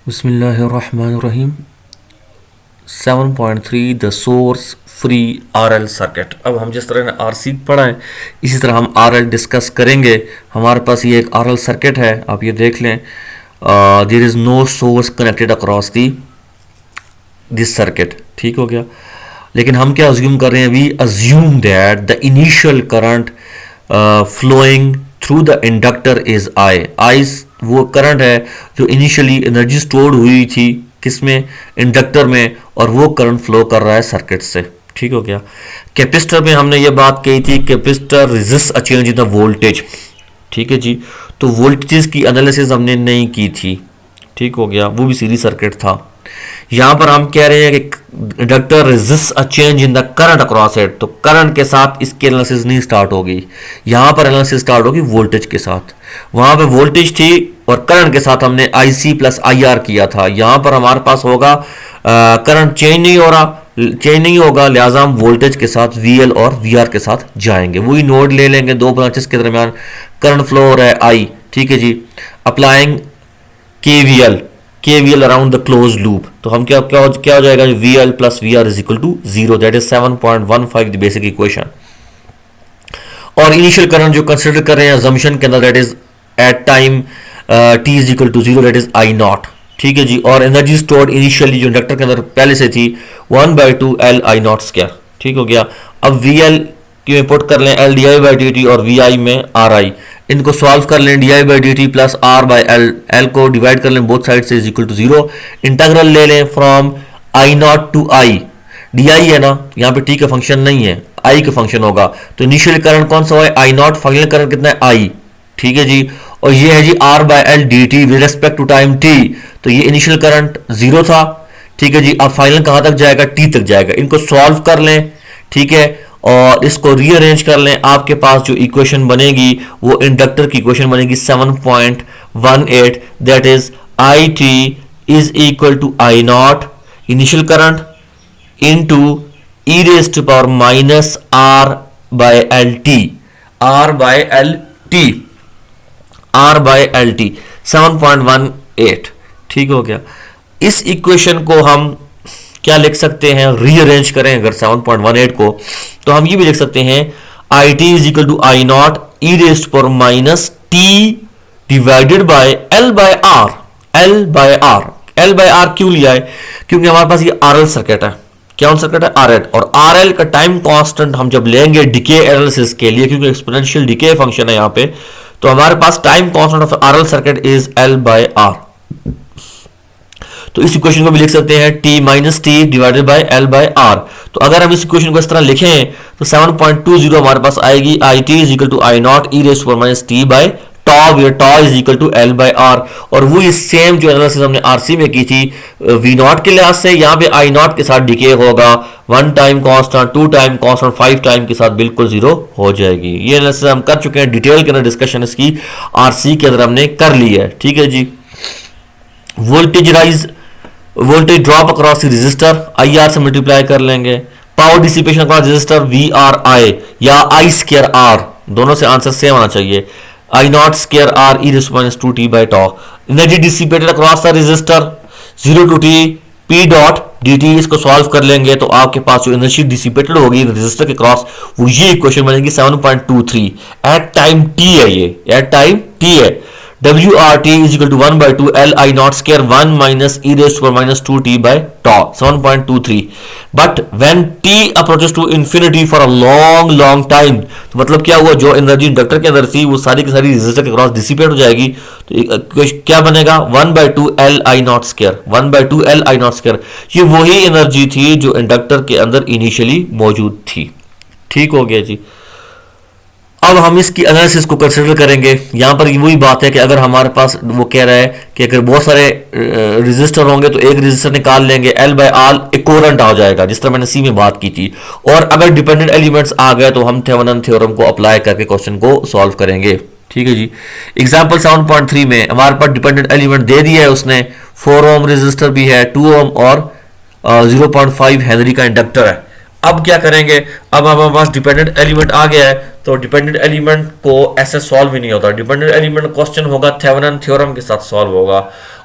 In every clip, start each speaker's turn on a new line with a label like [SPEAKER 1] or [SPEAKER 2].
[SPEAKER 1] बिस्मिल्लाहिर्रहमानिर्रहीम। 7.3 the source free RL circuit. अब हम जिस तरह ने आरसी पढ़ा है इसी तरह हम आरएल डिस्कस करेंगे। हमारे पास ये एक आरएल सर्किट है, आप ये देख लें। There is no source connected across the this circuit. ठीक हो गया। लेकिन हम क्या अज्यूम कर रहे हैं? We assume that the initial current flowing through the inductor is I वो करंट है जो इनिशियली एनर्जी स्टोर्ड हुई थी किसमें? इंडक्टर में, और वो करंट फ्लो कर रहा है सर्किट से। ठीक हो गया। कैपेसिटर में हमने ये बात कही थी, capacitor resist a change in the voltage. ठीक है जी। तो वोल्टेज की एनालिसिस हमने नहीं की थी। ठीक हो गया, वो भी सीरीज सर्किट था। यहां पर हम कह रहे हैं कि inductor resist a change in the current across it, तो करंट के साथ इसकी एनालिसिस नहीं स्टार्ट होगी। यहां पर एनालिसिस स्टार्ट होगी वोल्टेज के साथ। वहां पे वोल्टेज थी और करंट के साथ हमने IC प्लस IR किया था। यहां पर हमारे पास होगा करंट चेंज नहीं होगा, लिहाजा हम वोल्टेज के साथ VL और VR के साथ जाएंगे। वही नोड ले लेंगे, दो ब्रांचेस के दरमियान करंट फ्लो हो रहा है I। ठीक है जी। Applying KVL around the close loop, तो हम क्या हो जाएगा? VL plus VR is equal to 0। That is 7.15 the basic equation. और इनिशियल करंट जो कंसिडर कर रहे हैं अजम्पशन के अंदर, that is at time t is equal to 0, that is I0। ठीक है जी। और एनर्जी स्टोर्ड इनिशियली जो इंडक्टर के अंदर पहले से थी 1/2 L I0 स्क्वायर। ठीक हो गया। अब VL की पुट कर लें L di/dt और VI में RI, इनको सॉल्व कर लें di/dt प्लस R/L, L को डिवाइड कर लें बोथ साइड से इज इक्वल टू 0। इंटीग्रल ले लें from I0 to I। di है ना, यहाँ पे t का फंक्शन नहीं है, I का फंक्शन होगा। तो इनिशियल करंट कौन सा है? I0। फाइनल करंट कितना है? I। ठीक है जी। और ये है जी R/L dt with respect to time t। तो ये इनिशियल करंट 0 था। ठीक है जी। अब फाइनल कहां तक जाएगा? t तक जाएगा। इनको सॉल्व कर लें। ठीक है। और इसको रीअरेंज कर लें। आपके पास जो इक्वेशन बनेगी वो इंडक्टर की इक्वेशन बनेगी 7.18, that is IT is equal to I0 initial current into e raise to power minus R/LT 7.18। ठीक हो गया। इस इक्वेशन को हम क्या लिख सकते हैं? रीअरेंज करें अगर 7.18 को, तो हम ये भी लिख सकते हैं IT is equal to I0 e raise to power minus t divided by L by R क्यों लिया है? क्योंकि हमारे पास ये RL सर्किट है। क्या सर्किट है? RL। और RL का टाइम कांस्टेंट हम जब लेंगे डीके एनालिसिस के लिए, क्योंकि एक्सपोनेंशियल डीके फंक्शन है यहाँ पे, तो हमारे पास time constant of RL circuit is L/R। तो इस इक्वेशन को भी लिख सकते हैं t minus T divided by L/R। तो अगर हम इस इक्वेशन को इस तरह लिखें तो 7.20 हमारे पास आएगी IT is equal to I0 e raise to power minus t by tau, where tau is equal to L/R। और वही सेम जो एनालिसिस हमने RC में की थी V0 के लिहाज से, यहाँ पे I0 के साथ डिके होगा 1 time constant, 2 time constant, 5 time के साथ बिल्कुल 0 हो जाएगी। ये एनालिसिस हम कर चुके हैं, डिटेल के अंदर डिस्कशन इसकी RC के अंदर हमने कर ली है। ठीक है जी। Voltage drop across resistor IR से मल्टीप्लाई कर लेंगे। Power dissipation across resistor VRI या I स्क्वायर R, दोनों से आंसर सेम आना चाहिए। I0 square R e raise to minus 2t by tau. Energy dissipated across the resistor 0 to t P dot dt। इसको solve कर लेंगे तो आपके पास जो एनर्जी डिसिपेटेड होगी रेजिस्टर के क्रॉस, वो ये इक्वेशन बनेगी 7.23। एट टाइम t है, ये एट टाइम t है। WRT is equal to 1/2 L I0 square 1 minus e raised to power minus 2t by tau 7.23। But when t approaches to infinity for a long time, तो मतलब क्या हुआ? जो energy inductor के अंदर थी वो सारी की सारी रेजिस्टर के क्रॉस डिसिपेट हो जाएगी। तो क्या बनेगा? 1/2 L I0 square 1/2 L I0 square। ये वही एनर्जी थी जो इंडक्टर के अंदर इनिशियली मौजूद थी। ठीक हो गया जी। अब हम इसकी एनालिसिस को कंसिडर करेंगे। यहां पर वही बात है कि अगर हमारे पास वो कह रहा है कि अगर बहुत सारे रेजिस्टर होंगे तो एक रेजिस्टर निकाल लेंगे, L/R इक्विवेलेंट आ जाएगा, जिस तरह मैंने C में बात की थी। और अगर डिपेंडेंट एलिमेंट्स आ गए तो हम थेवेनिन थ्योरम को अप्लाई करके क्वेश्चन को सॉल्व करेंगे। ठीक है जी। एग्जाम्पल 7.3 में हमारे पास डिपेंडेंट एलिमेंट दे दिया है उसने, 4 ओम रेजिस्टर भी है, 2 ओम और 0.5 हेनरी का इंडक्टर है। अब क्या करेंगे? अब हमारे पास डिपेंडेंट एलिमेंट आ गया है तो डिपेंडेंट एलिमेंट को ऐसे सॉल्व ही नहीं होता। डिपेंडेंट एलिमेंट क्वेश्चन होगा थेवेनिन थ्योरम के साथ सॉल्व होगा,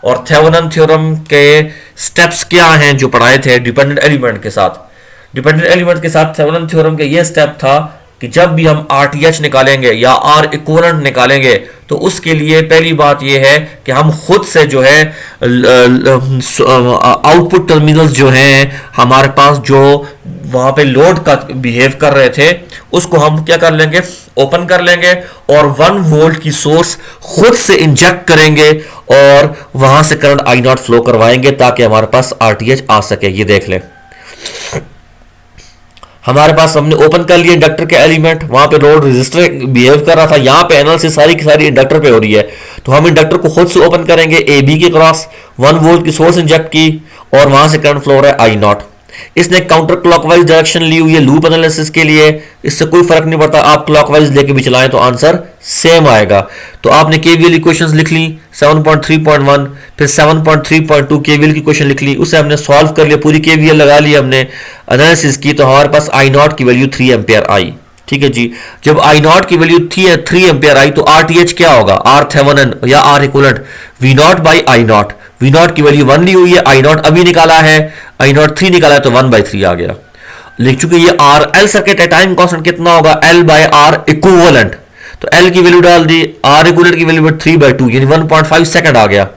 [SPEAKER 1] और थेवेनिन थ्योरम के स्टेप्स क्या हैं जो पढ़ाए थे डिपेंडेंट एलिमेंट के साथ। डिपेंडेंट एलिमेंट के साथ थेवेनिन थ्योरम के ये स्टेप था कि जब भी हम RTH निकालेंगे या R इक्विवेलेंट निकालेंगे तो उसके लिए पहली बात यह है कि हम खुद से जो है आउटपुट टर्मिनल्स जो हैं हमारे पास जो वहां पे लोड का बिहेव कर रहे थे उसको हम क्या कर लेंगे, ओपन कर लेंगे और 1 वोल्ट की सोर्स खुद से इंजेक्ट करेंगे और वहां से करंट I0 फ्लो करवाएंगे ताकि हमारे पास RTH आ सके। ये देख लें, हमारे पास हमने ओपन कर लिया इंडक्टर के एलिमेंट, वहां पे लोड रेजिस्टर बिहेव कर रहा था, यहां पे एनालिसिस सारी की सारी इंडक्टर पे हो रही है, तो हम इंडक्टर को खुद से ओपन करेंगे, AB के क्रॉस 1 वोल्ट की सोर्स इंजेक्ट की और वहां से करंट फ्लो हो रहा है I0। इसने काउंटर क्लॉकवाइज डायरेक्शन ली हुई है लूप एनालिसिस के लिए, इससे कोई फर्क नहीं पड़ता, आप क्लॉकवाइज लेके भी चलाएं तो आंसर सेम आएगा। तो आपने केवीएल इक्वेशंस लिख ली 7.3.1, फिर 7.3.2 केवीएल की क्वेश्चन लिख ली, उसे हमने सॉल्व कर लिया, पूरी केवीएल लगा ली हमने, एनालिसिस की, तो हमारे पास I0 की वैल्यू 3 एम्पियर आई। ठीक है जी, जब I0 की वैल्यू 3 एम्पियर आई तो RTH क्या होगा, R थेवेनिन या R equivalent V0 by I0। V0 की वैल्यू 1 ली हुई है, I0 अभी निकाला है, I0 3 निकाला है तो 1/3 आ गया। लिख चुके ये RL सर्किट है, टाइम कांस्टेंट कितना होगा L बाय R इक्विवेलेंट, तो L की वैल्यू डाल दी, R इक्विवेलेंट की वैल्यू 3/2 यानी 1.5 सेकंड आ गया।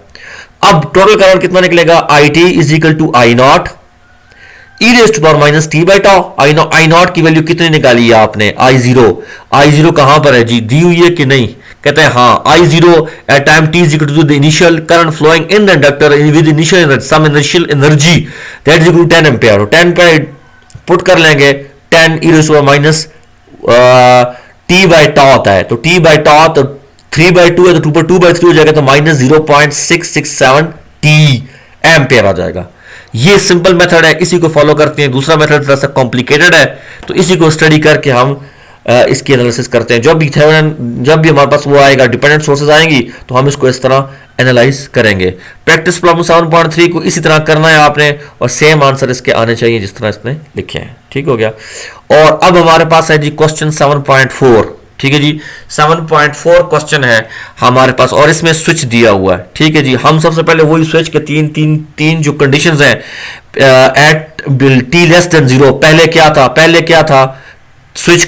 [SPEAKER 1] अब टोटल करंट कितना निकलेगा, IT is equal to I0 e raise to power minus t by tau. I0 की वैल्यू कितनी निकाली है आपने, I0 कहां पर है जी, दी हुई है कि नहीं, कहते हैं हाँ, I0 at time t is equal to the initial current flowing in the inductor with some initial energy that is equal to 10 ampere. तो 10 पे पुट कर लेंगे, 10 e raised to power minus t by tau आता है, तो t by tau तो 3/2 है तो 2 पर 2/3 हो जाएगा, तो माइनस 0.667 t एम्पियर आ जाएगा। ये सिंपल मेथड है, इसी को फॉलो करते हैं। दूसरा मेथड थोड़ा सा कॉम्प्लिकेटेड है, तो इसी को स्टडी करके हम इसकी एनालिसिस करते हैं। जब भी हमारे पास वो आएगा, डिपेंडेंट सोर्सेज आएंगी, तो हम इसको इस तरह एनालाइज करेंगे। प्रैक्टिस प्रॉब्लम 7.3 को इसी तरह करना है आपने, और सेम आंसर इसके आने चाहिए जिस तरह इसने लिखे हैं। ठीक हो गया। और अब हमारे पास है जी क्वेश्चन 7.4। ठीक है जी, 7.4 क्वेश्चन है हमारे पास, और इसमें स्विच दिया हुआ है। ठीक है जी, हम सबसे पहले वही स्विच के तीन जो कंडीशंस हैं एट t लेस देन 0। पहले क्या था, स्विच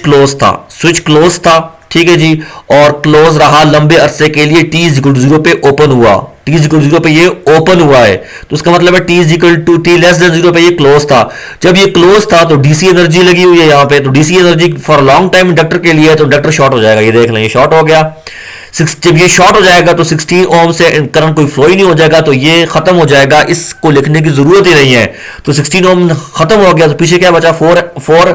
[SPEAKER 1] क्लोज था। ठीक है जी, और क्लोज रहा लंबे अरसे के लिए, t इज इक्वल टू 0 पे ओपन हुआ, t इज इक्वल टू 0 पे ये ओपन हुआ है, तो उसका मतलब है t is equal to t less than 0 पे ये क्लोज था। जब ये क्लोज था तो डीसी एनर्जी लगी हुई है यहाँ पे, तो DC energy for long time inductor के लिए, तो इंडक्टर शॉर्ट हो जाएगा। ये देख लें, ये शॉर्ट हो गया। जब ये शॉर्ट हो जाएगा तो 16 ओम से करंट कोई फ्लो ही नहीं हो जाएगा, तो ये खत्म हो जाएगा, इसको लिखने की जरूरत ही नहीं है। तो 16 ओम खत्म हो गया, तो पीछे क्या बचा, 4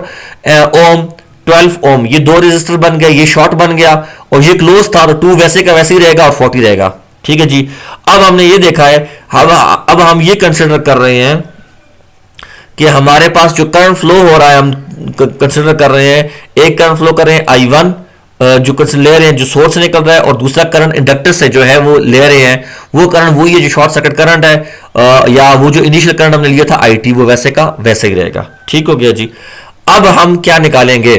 [SPEAKER 1] ओम 12 ओम, ये दो रेजिस्टर बन गए, ये शॉर्ट बन गया, और ये क्लोज था तो 2 वैसे का वैसे ही रहेगा और 40 रहेगा। ठीक है जी, अब हमने ये देखा है, अब हम ये कंसिडर कर रहे हैं कि हमारे पास जो करंट फ्लो हो रहा है, हम कंसिडर कर रहे हैं, एक करंट फ्लो कर रहे हैं I1 जो ले रहे हैं, जो सोर्स से निकल रहा है, और दूसरा करंट इंडक्टर से जो है वो ले रहे हैं, वो करंट वही है जो शॉर्ट सर्किट करंट है, या वो जो इनिशियल करंट हमने लिया था IT, वो वैसे का वैसे ही रहेगा। ठीक हो गया जी। अब हम क्या निकालेंगे,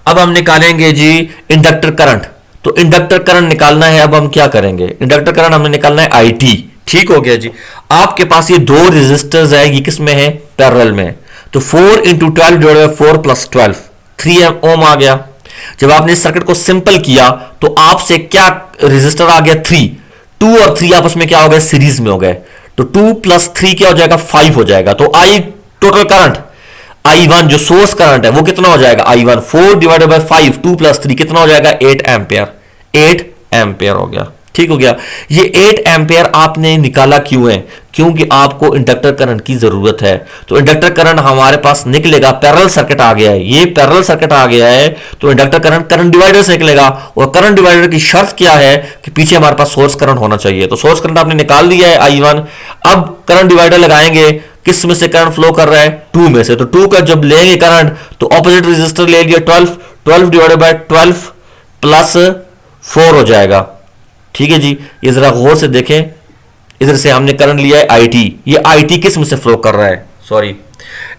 [SPEAKER 1] अब हम निकालेंगे जी इंडक्टर करंट। तो इंडक्टर करंट निकालना है, अब हम क्या करेंगे, इंडक्टर करंट हमने निकालना है IT। ठीक हो गया जी। आपके पास ये दो रेजिस्टर्स है, ये किस में है, पैरेलल में, तो 4 × 12 डिवाइडेड बाय 4 + 12 3 ओम आ गया। जब आपने इस सर्किट को सिंपल किया तो आपसे क्या रेजिस्टर आ गया, 3, 2 और 3 आपस में क्या हो गए, सीरीज में हो गए, तो 2 + 3 क्या हो जाएगा, 5 हो जाएगा। तो I टोटल करंट I1 जो सोर्स करंट है वो कितना हो जाएगा, I1 4 डिवाइडेड बाय 5 2 + 3 कितना हो जाएगा, 8 एम्पियर। 8 एम्पियर हो गया। ठीक हो गया। ये 8 एम्पियर आपने निकाला क्यों है, क्योंकि आपको इंडक्टर करंट की जरूरत है। तो इंडक्टर करंट हमारे पास निकलेगा, पैरेलल सर्किट आ गया है, ये पैरेलल सर्किट आ गया है, तो इंडक्टर करंट डिवाइडर से निकलेगा, और करंट डिवाइडर की शर्त क्या है कि पीछे हमारे पास सोर्स करंट होना चाहिए। तो सोर्स करंट आपने निकाल दिया है I1। अब करंट डिवाइडर लगाएंगे, किस में से करंट फ्लो कर रहा है, 2 में से, तो 2 का जब लेंगे करंट तो ऑपोजिट रेजिस्टर ले लिया 12 डिवाइडेड बाय 12 + 4 हो जाएगा। ठीक है जी, ये जरा गौर से देखें, इधर से हमने करंट लिया है IT, ये IT किस में से फ्लो कर रहा है, सॉरी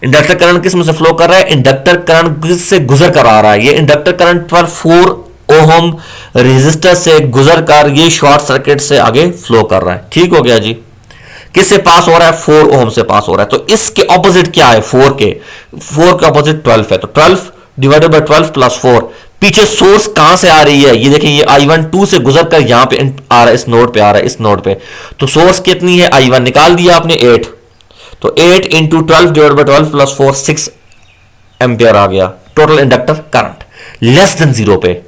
[SPEAKER 1] इंडक्टर करंट किस में से फ्लो कर रहा है, इंडक्टर करंट से गुजर कर आ रहा है, ये इंडक्टर करंट पर 4 ओम रेजिस्टर से गुजर कर ये शॉर्ट सर्किट से आगे फ्लो कर रहा है। ठीक हो गया जी। किससे पास हो रहा है, 4 ओम से पास हो रहा है। तो इसके ऑपोजिट क्या है, 4 के ऑपोजिट 12 है, तो 12 डिवाइडेड बाय 12 प्लस 4। पीछे सोर्स कहां से आ रही है, ये देखें, ये I1 2 से गुजर कर यहां पे आ रहा है, इस नोड पे आ रहा है, इस नोड पे। तो सोर्स कितनी है, I1 निकाल दिया आपने 8, तो 8 into 12 divide by 12 plus 4 6 ampere आ गया total inductor current less than 0 पे।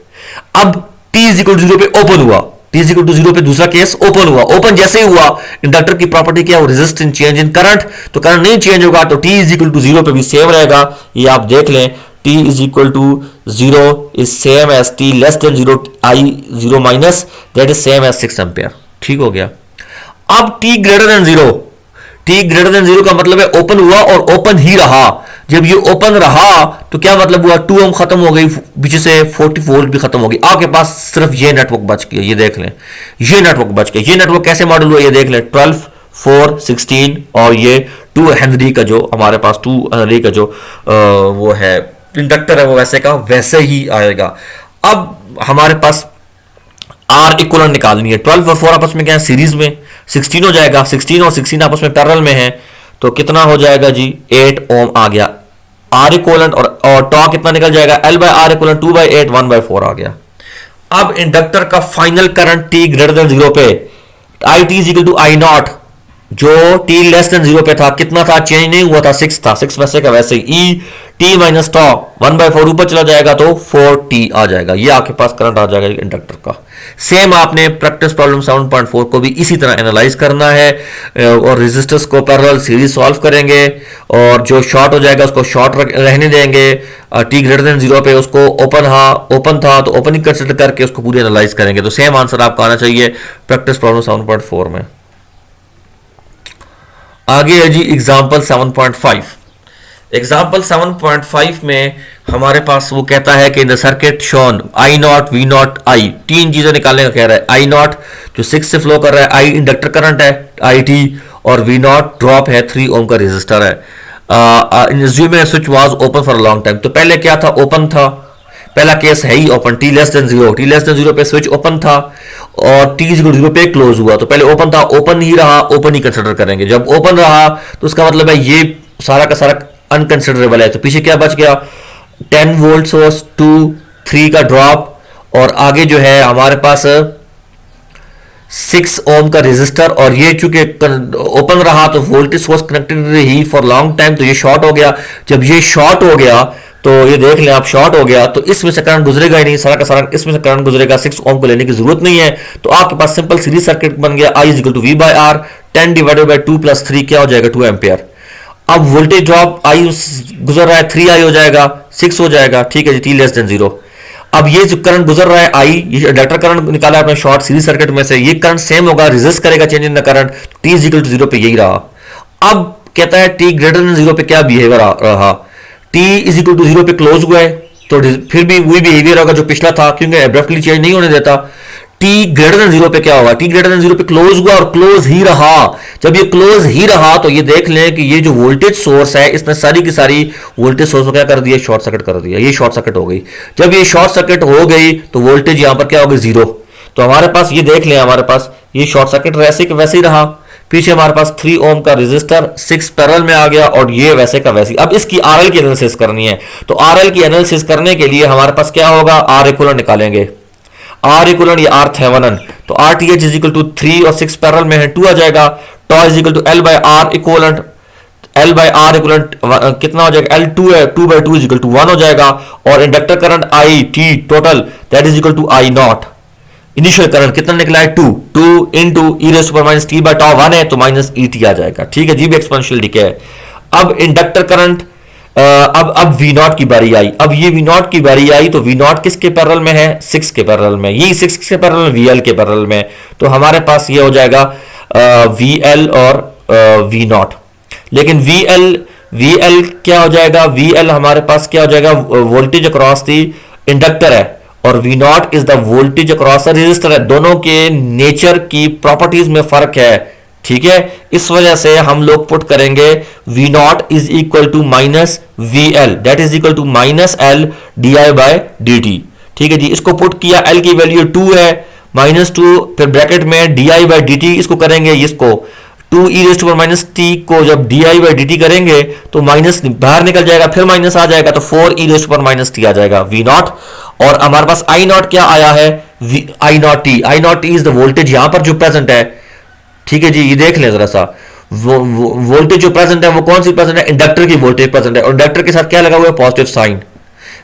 [SPEAKER 1] अब t इज इक्वल टू 0 पे ओपन हुआ, t इज इक्वल टू 0 पे दूसरा केस ओपन हुआ। ओपन जैसे ही हुआ, इंडक्टर की प्रॉपर्टी क्या है, resist in change in current, तो करंट नहीं चेंज होगा, तो t इज इक्वल टू 0 पे भी सेम रहेगा। ये आप देख लें, t is equal to 0 is same as t less than 0 I 0 minus that is same as 6 ampere. ठीक हो गया। अब t greater than 0, t greater than 0 का मतलब है ओपन हुआ और ओपन ही रहा। जब ये ओपन रहा तो क्या मतलब हुआ, 2 ओम खत्म हो गई, पीछे से 40 वोल्ट भी खत्म हो गई, आपके पास सिर्फ ये नेटवर्क बच गया। ये देख लें, ये नेटवर्क बच गया। ये नेटवर्क कैसे मॉडल हुआ, ये देख लें, 12 4 16 और ये 2 हेनरी का जो हमारे पास 2 हेनरी का जो वो है इंडक्टर है, वो वैसे का वैसे ही आएगा। अब हमारे पास आर इक्वलेंट निकालनी है। 12 और 4 आपस में क्या है, सीरीज में 16 हो जाएगा। 16 और 16 आपस में पैरेलल में है, तो कितना हो जाएगा जी, 8 ओम आ गया। आर इक्वलेंट और टॉ कितना निकल जाएगा, L by R equivalent 2 by 8 1 by 4 आ गया। अब इंडक्टर का final current t greater than 0 पे, I T is equal to I naught, जो t लेस देन 0 पे था कितना था, चेंज नहीं हुआ था, 6 था, 6 वैसे का वैसे ही। E T minus toe 1 by 4 ऊपर चला जाएगा तो 4t आ जाएगा। ये आपके पास करंट आ जाएगा इंडक्टर का। सेम आपने प्रैक्टिस प्रॉब्लम 7.4 को भी इसी तरह एनालाइज करना है, और रेजिस्टर्स को पैरेलल सीरीज सॉल्व करेंगे, और जो शॉर्ट हो जाएगा उसको शॉर्ट रहने देंगे। t ग्रेटर देन 0 पे उसको ओपन था तो ओपन ही कंसिडर करके उसको पूरी एनालाइज करेंगे। तो सेम आंसर आपका आना चाहिए प्रैक्टिस प्रॉब्लम 7.4 में। आगे है जी एग्जाम्पल 7.5। एग्जाम्पल 7.5 में हमारे पास वो कहता है कि in the circuit shown I naught V naught I, तीन चीजें निकालने का कह रहा है। आई नॉट जो 6 से फ्लो कर रहा है, आई इंडक्टर करंट है आई टी, और वी नॉट ड्रॉप है 3 ओम का रेजिस्टर है। Switch was open for a long time. तो पहले क्या था, ओपन था, पहला केस है ही open, t less than 0, t less than 0 पे स्विच ओपन था और टी 0 पे क्लोज हुआ। तो पहले ओपन था, ओपन ही रहा, ओपन ही कंसिडर करेंगे। जब ओपन रहा तो उसका मतलब है ये सारा का सारा अनकंसिडरेबल है। तो पीछे क्या बच गया, 10 वोल्ट सोर्स 2 3 का ड्रॉप, और आगे जो है हमारे पास 6 ओम का रेजिस्टर, और ये चूंकि ओपन रहा तो voltage source connected he for long time, तो ये शॉर्ट हो गया। जब ये शॉर्ट हो गया तो ये देख लें आप, शॉर्ट हो गया तो इसमें से करंट गुजरेगा ही नहीं, सारा का सारा इसमें से करंट गुजरेगा। 6 ओम को लेने की जरूरत नहीं है। तो आपके पास सिंपल सीरीज सर्किट बन गया। I is equal to V by R, 10 divided by 2 plus 3 क्या हो जाएगा, 2 एम्पियर। अब वोल्टेज ड्रॉप I गुजर रहा है 3I हो जाएगा, 6 हो जाएगा। ठीक है जी, टी लेस देन 0। अब ये जो करंट गुजर रहा है I, ये इंडक्टर करंट निकाला है अपने शॉर्ट सीरीज सर्किट में से, ये करंट सेम होगा, रेजिस्ट करेगा change in the current. T is equal to 0 पे यही रहा। अब कहता है टी ग्रेटर देन 0 पे क्या बिहेवियर रहा, टी इज इक्वल टू 0 पे क्लोज हुआ है तो फिर भी वही बिहेवियर होगा जो पिछला था, क्योंकि एब्रप्टली चेंज नहीं होने देता। टी ग्रेटर देन 0 पे क्या होगा, टी ग्रेटर देन 0 पे क्लोज हुआ और क्लोज ही रहा। जब ये क्लोज ही रहा तो ये देख लें कि ये जो वोल्टेज सोर्स है इसने सारी की सारी वोल्टेज सोर्स को क्या कर दिया, शॉर्ट सर्किट कर दिया। ये शॉर्ट सर्किट हो गई। जब ये शॉर्ट सर्किट हो गई तो वोल्टेज यहां पर क्या हो गई, 0। तो हमारे पास ये देख लें, हमारे पास ये शॉर्ट सर्किट वैसे के वैसे ही रहा। पीछे हमारे पास 3 ओम का रेजिस्टर 6 पैरेलल में आ गया, और ये वैसे का वैसे। अब इसकी आरएल की एनालिसिस करनी है। तो आरएल की एनालिसिस करने के लिए हमारे पास क्या होगा, आर इक्विवेलेंट निकालेंगे। आर इक्विवेलेंट या आर थेवेनिन, तो R T H is equal to 3 और 6 पैरेलल में है 2 आ जाएगा। Tau is equal to L by R equivalent, L by R equivalent कितना हो जाएगा, एल 2 है, 2 बाय 2 इज इक्वल टू 1 हो जाएगा। और inductor current I t total that is equal to I naught. Initial current कितना निकला है, 2 into e raise to power minus t by tau 1 है तो माइनस ई टी आ जाएगा। ठीक है जी, भी एक्सपोनेंशियल डिके है। अब इंडक्टर करंट अब वी नॉट की बारी आई। अब ये वी नॉट की बारी आई तो वी नॉट किसके पैरेलल में है, 6 के पैरेलल में। ये 6 के पैरेलल में, वी एल के पैरेलल में। तो हमारे पास ये हो जाएगा वी एल और वी नॉट। लेकिन वी एल क्या हो जाएगा, वी एल हमारे पास क्या हो जाएगा, वोल्टेज अक्रॉस दी इंडक्टर है, और V naught is the voltage across the resistor है। दोनों के नेचर की प्रॉपर्टीज में फर्क है। ठीक है, इस वजह से हम लोग पुट करेंगे V naught is equal to minus V L, that is equal to minus L D I by D T. ठीक है जी, इसको पुट किया, एल की वैल्यू 2 है, -2 फिर ब्रैकेट में D I by D T, इसको करेंगे इसको 2 ई रेस्ट पर माइनस टी को जब D I by D T करेंगे तो माइनस बाहर निकल जाएगा, फिर माइनस आ जाएगा तो 4 ई रेस्ट पर माइनस टी आ जाएगा वी नॉट। और हमारे पास आई नॉट क्या आया है, I naught t, I naught T is the voltage यहां पर जो प्रेजेंट है। ठीक है जी, ये देख लें जरा सा, वोल्टेज जो प्रेजेंट है वो कौन सी प्रेजेंट है, इंडक्टर की वोल्टेज प्रेजेंट है, और इंडक्टर के साथ क्या लगा हुआ है, पॉजिटिव साइन।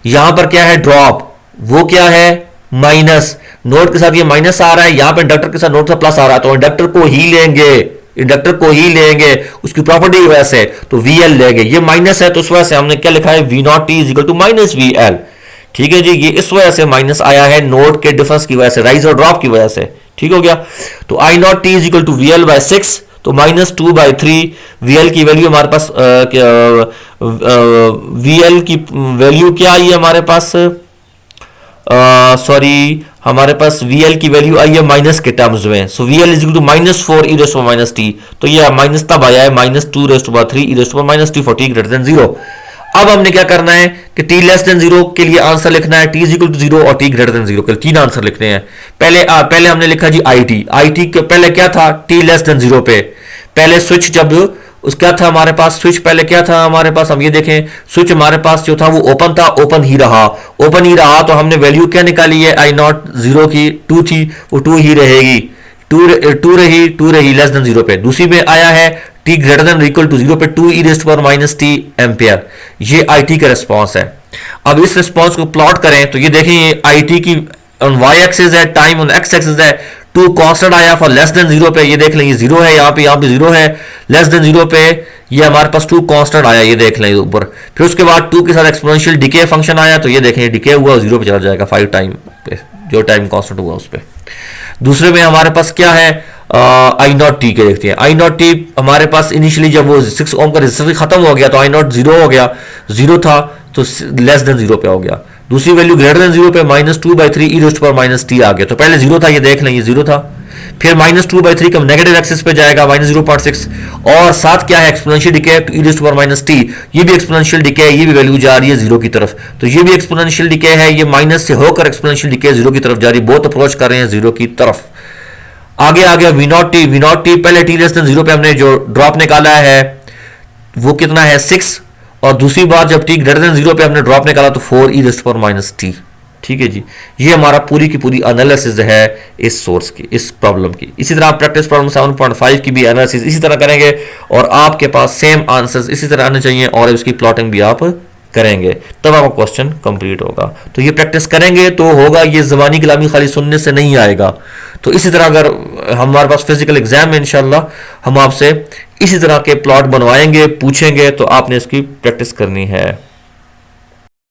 [SPEAKER 1] यहां पर क्या है, ड्रॉप, वो क्या है, माइनस, नोड के साथ ये माइनस आ रहा है, यहां पर इंडक्टर के साथ नोड से प्लस आ रहा है, तो इंडक्टर को ही लेंगे, इंडक्टर को ही लेंगे, उसकी प्रॉपर्टी की वजह से, तो वी एल लेंगे। ये माइनस है तो उस वजह से हमने क्या लिखा है, V naught T is equal to minus V L. ठीक है जी, ये इस वजह से माइनस आया है नोड के डिफरेंस की वजह से, राइज और ड्रॉप की वजह से। ठीक हो गया, तो I naught T is equal to V L by 6, तो -2/3 वी एल की वैल्यू हमारे पास वी एल की वैल्यू क्या आई है हमारे पास, सॉरी हमारे पास वी एल की वैल्यू आई है माइनस के टर्म्स में, so V L is equal to -4 e raise minus t, तो ये माइनस तब आया है -2 raise 3 e raise minus t for T greater than 0। अब हमने क्या करना है कि t लेस देन 0 के लिए आंसर लिखना है, t इज इक्वल टू 0 और t ग्रेटर देन 0 के लिए तीन आंसर लिखने हैं। पहले हमने लिखा जी आई टी के पहले क्या था, t लेस देन 0 पे पहले स्विच, जब उसका था हमारे पास स्विच, पहले क्या था हमारे पास, हम ये देखें स्विच हमारे पास जो था वो ओपन था, ओपन ही रहा, तो हमने वैल्यू क्या निकाली है, आई नॉट 0 की 2 थी, वो 2 ही रहेगी, 2 रही लेस देन 0 पे। दूसरी में आया है t greater than equal to 0 पे 2 ई रेस्ट पर माइनस टी एम्पियर, ये आई टी का रिस्पॉन्स है। अब इस रिस्पॉन्स को प्लॉट करें तो ये देखें, ये आई टी की ऑन वाई एक्सिस है, टाइम ऑन एक्स एक्सिस है, 2 कांस्टेंट आया फॉर लेस देन 0 पे, ये देख लें ये 0 है, यहाँ पे 0 है, लेस देन 0 पे ये हमारे पास 2 कांस्टेंट आया, ये देख लें ऊपर। फिर उसके बाद 2 के साथ एक्सपोनेंशियल डिके फंक्शन आया, तो ये देखें डिके हुआ 0 पे चला जाएगा 5 टाइम पे, जो टाइम कांस्टेंट हुआ उस पर। दूसरे में हमारे पास क्या है, आई नॉट टी के देखते हैं, आई नॉट टी हमारे पास इनिशियली जब वो 6 ओम का रेजिस्टेंस खत्म हो गया तो आई नॉट 0 हो गया, 0 था तो लेस देन 0 पे हो गया। दूसरी वैल्यू ग्रेटर देन 0 पे -2/3 ई रेस्ट पर माइनस टी आ गया, तो पहले 0 था, ये देख लें ये 0 था, फिर -2/3 का नेगेटिव एक्सिस पे जाएगा -0.6, और साथ क्या है एक्सपोनेंशियल डिके ई रेस्ट पर माइनस टी, ये भी एक्सपोनेंशियल डिके है, ये भी वैल्यू जा रही है 0 की तरफ, तो ये भी एक्सपोनेंशियल डिके है, ये माइनस से होकर एक्सपोनेंशियल डिके 0 की तरफ जा रही है, बहुत अप्रोच कर रहे हैं 0 की तरफ। आगे आ गया वी नॉट टी पहले t लेस देन 0 पे हमने जो ड्रॉप निकाला है वो कितना है 6, और दूसरी बार जब t ग्रेटर देन 0 पे हमने ड्रॉप निकाला तो 4 ई रेस्ट पर माइनस टी। ठीक है जी, ये हमारा पूरी की पूरी एनालिसिस है इस सोर्स की, इस प्रॉब्लम की। इसी तरह आप प्रैक्टिस प्रॉब्लम 7.5 की भी एनालिसिस इसी तरह करेंगे और आपके पास सेम आंसर्स इसी तरह आने चाहिए, और इसकी प्लॉटिंग भी आप करेंगे, तब आपका क्वेश्चन कंप्लीट होगा। तो ये प्रैक्टिस करेंगे तो होगा, ये ज़बानी कलामी खाली सुनने से नहीं आएगा। तो इसी तरह अगर हमारे पास फिजिकल एग्जाम में इंशाल्लाह हम आपसे इसी तरह के प्लॉट बनवाएंगे, पूछेंगे, तो आपने इसकी प्रैक्टिस करनी है।